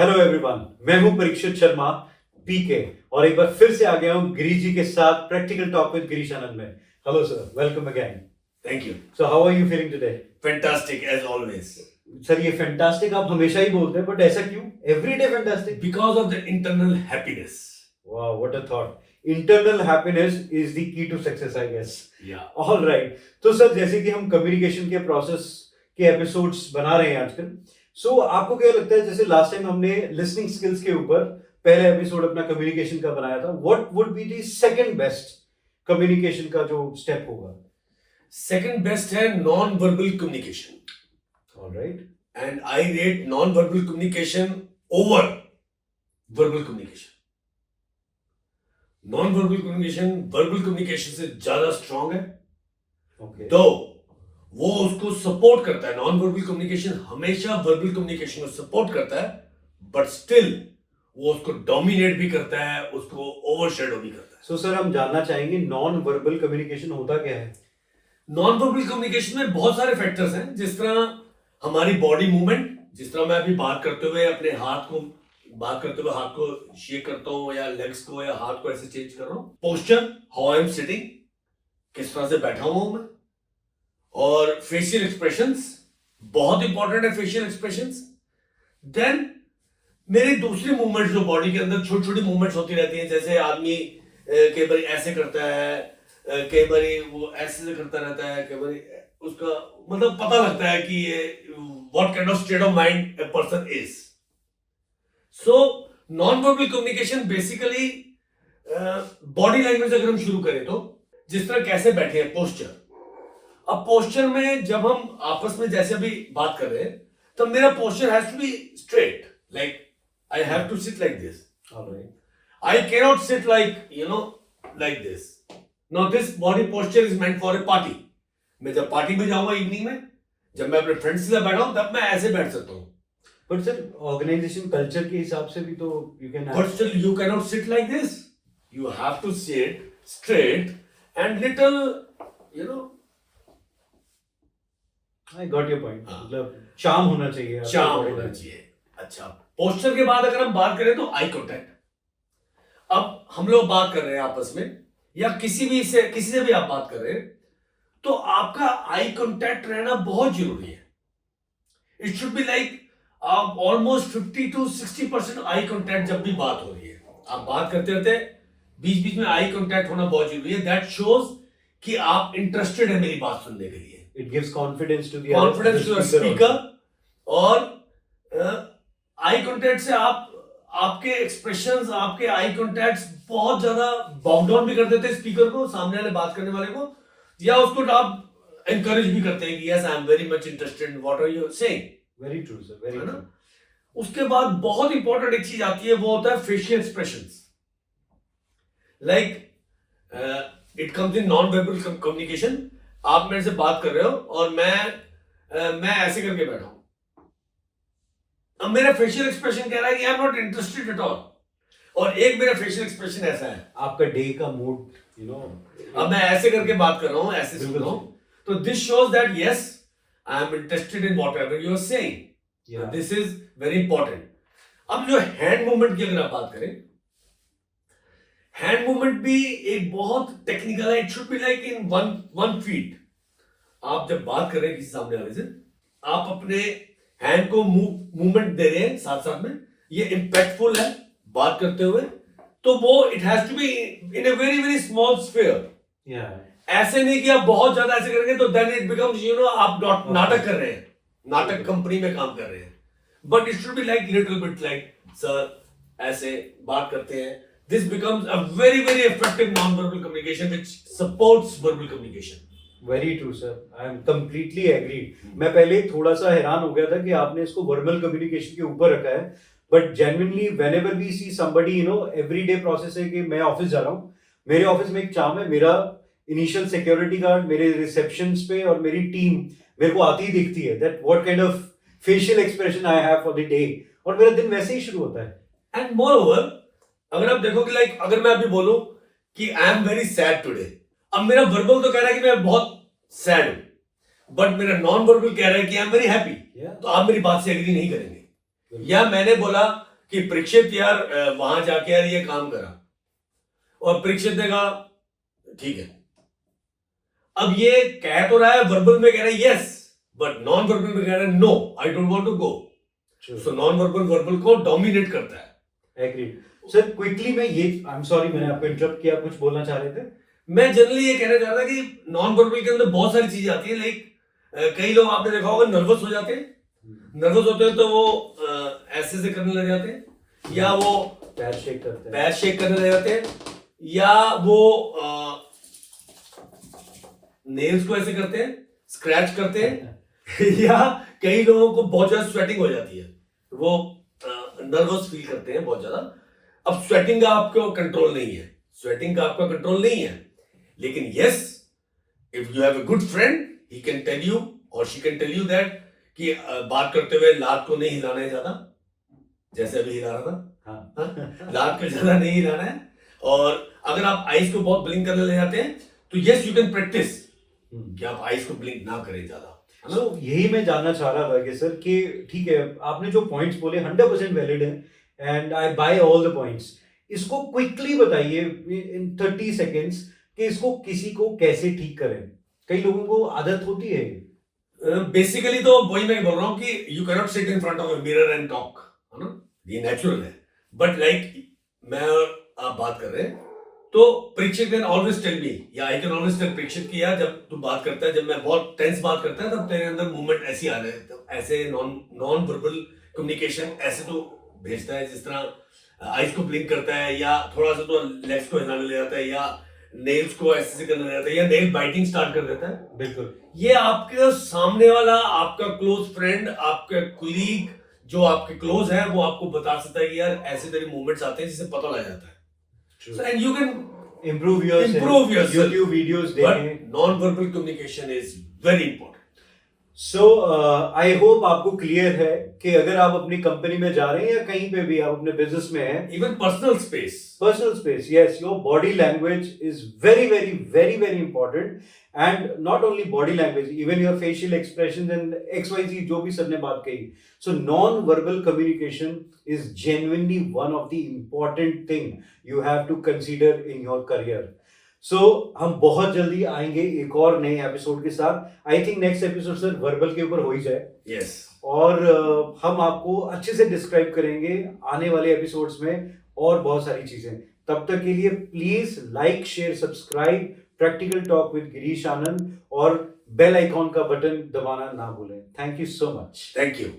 Hello everyone, मैं हूं परीक्षित शर्मा पीके और एक बार फिर से आ गया हूं गिरीश जी के साथ practical talk with Girish Anand में. Hello sir, welcome again. Thank you. So how are you feeling today? Fantastic as always. Sir, ये फैंटास्टिक आप हमेशा ही बोलते हैं, बट ऐसा क्यों? Everyday fantastic? Because of the internal happiness. वाह, what a thought. Internal happiness is the key to success, I guess. Yeah. All right. तो सर, जैसे कि हम कम्युनिकेशन के प्रोसेस के एपिसोड्स बना रहे हैं आजकल, सो आपको क्या लगता है, जैसे लास्ट टाइम हमने लिसनिंग स्किल्स के ऊपर पहले एपिसोड अपना कम्युनिकेशन का बनाया था, what would be the second best communication का जो स्टेप होगा? Second best है non-verbal communication. All right. And I rate non-verbal communication over verbal communication. Non-verbal communication verbal communication से ज्यादा strong है. ओके. तो वो उसको सपोर्ट करता है. Non-verbal communication हमेशा verbal communication को सपोर्ट करता है, but still वो उसको dominate भी करता है, उसको overshadow भी करता है. सो सर, हम जानना चाहेंगे नॉन वर्बल कम्युनिकेशन होता क्या है? नॉन वर्बल कम्युनिकेशन में बहुत सारे फैक्टर्स हैं, जिस तरह हमारी बॉडी मूवमेंट, जिस तरह मैं अभी बात करते हुए अपने हाथ को शेक करता हूँ या लेग्स को या हाथ को ऐसे चेंज कर रहा हूँ. Posture, how I am sitting, किस तरह से बैठा हुआ हूं मैं. और फेशियल एक्सप्रेशंस, बहुत इंपॉर्टेंट है फेशियल एक्सप्रेशंस. देन मेरी दूसरी मूवमेंट्स जो बॉडी के अंदर छोटी छोटी मूवमेंट्स होती रहती हैं, जैसे आदमी कई बार ऐसे करता है, कई बार वो ऐसे से करता रहता है, कई बार उसका मतलब पता लगता है कि what kind of state of mind a person is. So non verbal communication basically body language अगर हम शुरू करें तो जिस तरह कैसे बैठे हैं, पोस्चर. अब पोस्चर में जब हम आपस में जैसे अभी बात कर रहे हैं, तो मेरा posture has to be straight, like I have to sit like this. All right. I cannot sit like this. Now this body posture is meant for a party. मैं जब पार्टी में जाऊंगा इवनिंग में, जब मैं अपने फ्रेंड्स के साथ बैठा हूं, तब मैं ऐसे बैठ सकता हूं. बट सर, ऑर्गेनाइजेशन कल्चर के हिसाब से भी तो you can. But still you cannot sit like this. You have to sit straight and little, I got your point. मतलब चार्म होना चाहिए, चार्म होना चाहिए. अच्छा, पोस्चर के बाद अगर हम बात करें तो आई कॉन्टैक्ट. अब हम लोग बात कर रहे हैं आपस में, या किसी से भी आप बात कर रहे हैं, तो आपका आई कांटेक्ट रहना बहुत जरूरी है. It should be like almost 50 to 60% eye contact जब भी बात हो रही है. आप बात करते रहते बीच बीच में आई कांटेक्ट होना बहुत जरूरी है. दैट शोज कि आप इंटरेस्टेड है मेरी बात सुनने के लिए. It gives confidence to the speaker. और आई कांटेक्ट से आपके एक्सप्रेशंस, आपके आई कॉन्टैक्ट्स बहुत ज्यादा बॉग डाउन भी कर देते हैं स्पीकर को, सामने वाले बात करने वाले को, या उसको आप एनकरेज भी करते हैं कि yes I am very much interested in what are you saying. Very true sir, very true. उसके बाद बहुत इंपॉर्टेंट एक चीज आती है, वो होता है facial expressions. Like it comes in non verbal communication. आप मेरे से बात कर रहे हो और मैं ऐसे करके बैठा हूं. अब मेरा फेशियल एक्सप्रेशन कह रहा है कि I am not interested at all, और एक मेरा फेशियल एक्सप्रेशन ऐसा है, आपका डे का मूड, अब मैं ऐसे करके बात कर रहा हूं, ऐसे सुन रहा हूं, तो this shows that yes I am interested in whatever you are saying. This is very important. अब जो हैंड मूवमेंट की अगर आप बात करें, हैंड मूवमेंट भी एक बहुत टेक्निकल है. It should be like in one feet. आप जब बात कर रहे हैं किसी सामने वाले से, आप अपने हैंड को मूवमेंट दे रहे हैं साथ साथ में, ये इंपैक्टफुल है बात करते हुए. तो वो it has to be in a very very small sphere. ऐसे नहीं कि आप बहुत ज्यादा ऐसे करेंगे तो देन इट बिकम्स आप नाटक कर रहे हैं, नाटक कंपनी में काम कर रहे हैं. But it should be like little bit like sir, ऐसे बात करते हैं. This becomes a very very effective non verbal communication which supports verbal communication. Very true sir, I am completely agree. मैं पहले थोड़ा सा हैरान हो गया था कि आपने इसको वर्बल कम्युनिकेशन के ऊपर रखा है, but genuinely whenever we see somebody, everyday process है कि मैं ऑफिस जा रहा हूँ, मेरे ऑफिस में एक चार्म है, मेरा इनिशियल सिक्योरिटी गार्ड मेरे रिसेप्शंस पे और मेरी टीम मेरे को आती ही दिखती है, that what kind of facial expression I have for the day, और मेरा दिन वैसे ही शुरू होता है. एंड मोर ओवर, अगर आप देखोगे लाइक अगर मैं अभी बोलूं कि आई एम वेरी सैड टुडे, अब मेरा वर्बल तो कह रहा है कि मैं बहुत सैड हूं, बट मेरा नॉन वर्बल कह रहा है कि आई एम वेरी हैप्पी. तो आप मेरी बात से एग्री नहीं करेंगे. या मैंने बोला कि परीक्षित यार वहां जाके यार ये काम करा, और परीक्षित ने कहा ठीक है। अब ये कह तो रहा है, वर्बल में कह रहा है यस, बट नॉन वर्बल में कह रहा है no, I don't want to go. So non verbal verbal को डोमिनेट करता है। Agreed sir. क्विकली मैं ये, आई एम सॉरी मैंने आपको इंटरप्ट किया, कुछ बोलना चाह रहे थे? मैं जनरली ये कहना चाह रहा था कि नॉन वर्बल के अंदर बहुत सारी चीजें आती है। लाइक कई लोग आपने देखा होगा नर्वस हो जाते हैं, नर्वस होते हैं तो वो ऐसे से करने लग जाते हैं, या वो पैर शेक करते हैं, पैर शेक करने लग जाते हैं, या वो नेल्स को ऐसे करते हैं, स्क्रैच करते हैं या कई लोगों को बहुत ज्यादा स्वेटिंग हो जाती है, वो नर्वस फील करते हैं बहुत ज्यादा। अब स्वेटिंग का आपको कंट्रोल नहीं है, स्वेटिंग का आपका कंट्रोल नहीं है, लेकिन yes, if you have a good friend, he can tell you और she can tell you that कि बात करते हुए लात को नहीं हिलाना है ज्यादा, जैसे अभी हिला रहा था। हाँ? लात को ज्यादा नहीं हिलाना है। और अगर आप आईज को बहुत ब्लिंक करने लग जाते हैं तो यस, यू कैन प्रैक्टिस कि आप आईज को ब्लिंक ना करें ज्यादा। So, यही मैं जानना चाह रहा था कि सर कि ठीक है, आपने जो पॉइंट्स बोले 100% वैलिड है and I buy all the points. इसको क्विकली बताइए इन 30 सेकेंड्स कि इसको किसी को कैसे ठीक करें। कई लोगों को आदत होती है। बेसिकली तो वही मैं बोल रहा हूँ कि you cannot sit in front of a mirror and talk, है ना, ये नेचुरल है। बट लाइक मैं और आप बात कर रहे हैं तो Parikshit can always tell me, या I can always tell Parikshit कि यार जब तू बात करता है, जब मैं बहुत टेंस बात करता है, तब तेरे अंदर मूवमेंट ऐसी आ रहे हैं, तो ऐसे नॉन वर्बल कम्युनिकेशन ऐसे तो भेजता है, जिस तरह आईज को ब्लिंक करता है, या थोड़ा सा तो लेग्स को हिलाने ले जाता है, या नेल्स को ऐसे करने लग जाता है, या नेल बाइटिंग स्टार्ट कर देता है। बिल्कुल, ये आपके सामने वाला, आपका क्लोज फ्रेंड, आपका कुलीग जो आपके क्लोज है, वो आपको बता सकता है कि यार ऐसे तेरे मूवमेंट्स आते हैं, जिससे पता लग जाता है। So, and you can improve yourself. YouTube videos but देखें। non-verbal communication is very important. So I hope आपको क्लियर है कि अगर आप अपनी कंपनी में जा रहे हैं या कहीं पे भी आप अपने बिजनेस में हैं, Even personal space. personal space, yes, your body language is very important, and not only body language, even your facial expressions and XYZ जो भी सर ने बात कही. So non-verbal communication is genuinely one of the important thing you have to consider in your career. So हम बहुत जल्दी आएंगे एक और नए एपिसोड के साथ। I think next episode sir verbal के ऊपर हो ही जाए। Yes. और हम आपको अच्छे से डिस्क्राइब करेंगे आने वाले एपिसोड्स में और बहुत सारी चीजें। तब तक के लिए please like, share, subscribe practical talk with Girish Anand, और बेल आइकॉन का बटन दबाना ना भूलें। Thank you so much. Thank you.